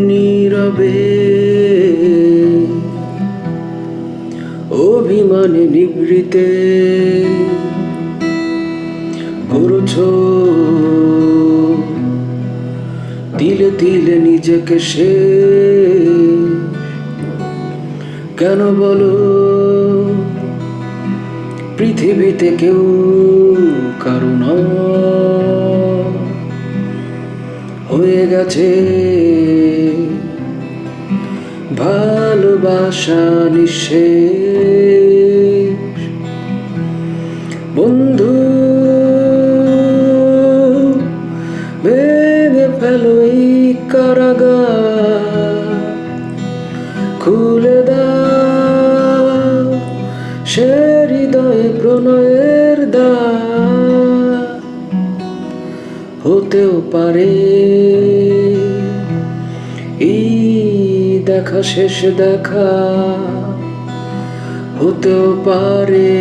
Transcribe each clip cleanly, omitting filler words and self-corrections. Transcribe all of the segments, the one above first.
নীরবে অভিমানে নিভৃতে করছ তিলে তিলে নিজেকে সে কেন বলো পৃথিবীতে কেউ কারণ হয়ে গেছে ভালোবাসা নিঃশেষ। বন্ধু ভেঙে ফেলো এই কারাগার, খুলে দাও সে হৃদয়ে প্রণয়ের দ্বার। হতেও পারে এই দেখা শেষ দেখা, হতেও পারে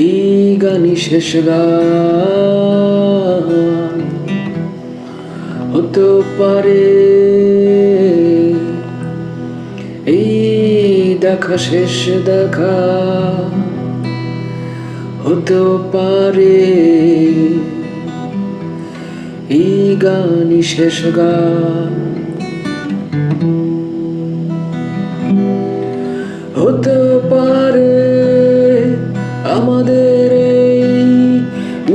এই গানই শেষ গান, হতেও পারে এই দেখা শেষ দেখা, হতেও পারে এই গানই শেষ গান। হতেও পারে আমাদের এই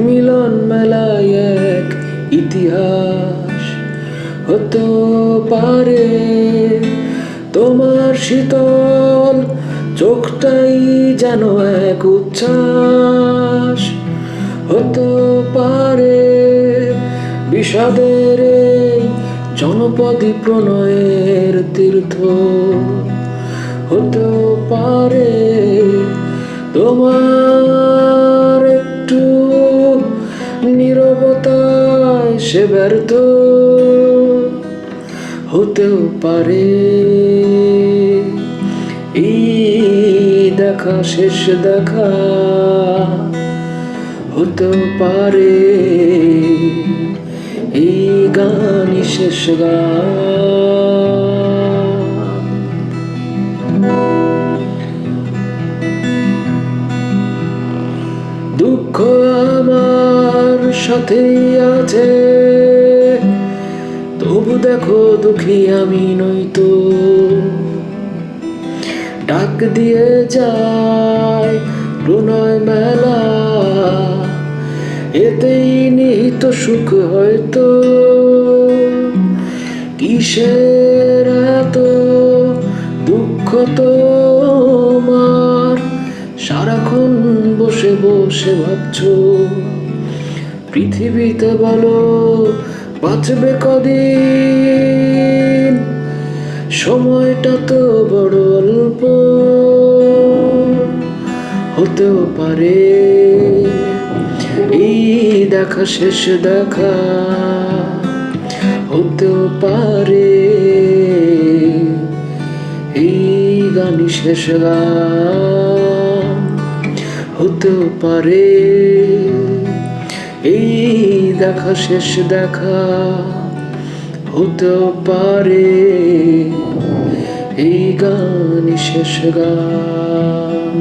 মিলন মেলায় এক ইতিহাস, হতেও পারে তোমার শীতল চোখটাই যেন এক উচ্ছ্বাস, হতেও পারে বিষাদের এই জনপদী প্রণয়ের তীর্থ, হতেও পারে তোমার একটু নীরবতায় সে ব্যর্থ, হতেও পারে এই দেখা শেষ দেখা, হতেও পারে এই গানই শেষ গান। দুঃখ আমার সাথেই আছে, তবু দেখো দুঃখী আমি নইতো। ডাক দিয়ে যায় প্রণয় মেলা, এতেই নিহিত সুখ হয়তো। কিসের এত দুঃখ তোমার, সারাক্ষণ বসে বসে ভাবছো পৃথিবীতে বলো বাঁচবে কদিন, সময়টা তো বড় অল্প। হতেও পারে এই দেখা শেষ দেখা, হতেও পারে এই গানই শেষ গান, হতেও পারে এই দেখা শেষ দেখা, হতেও পারে এই গানই শেষ গান।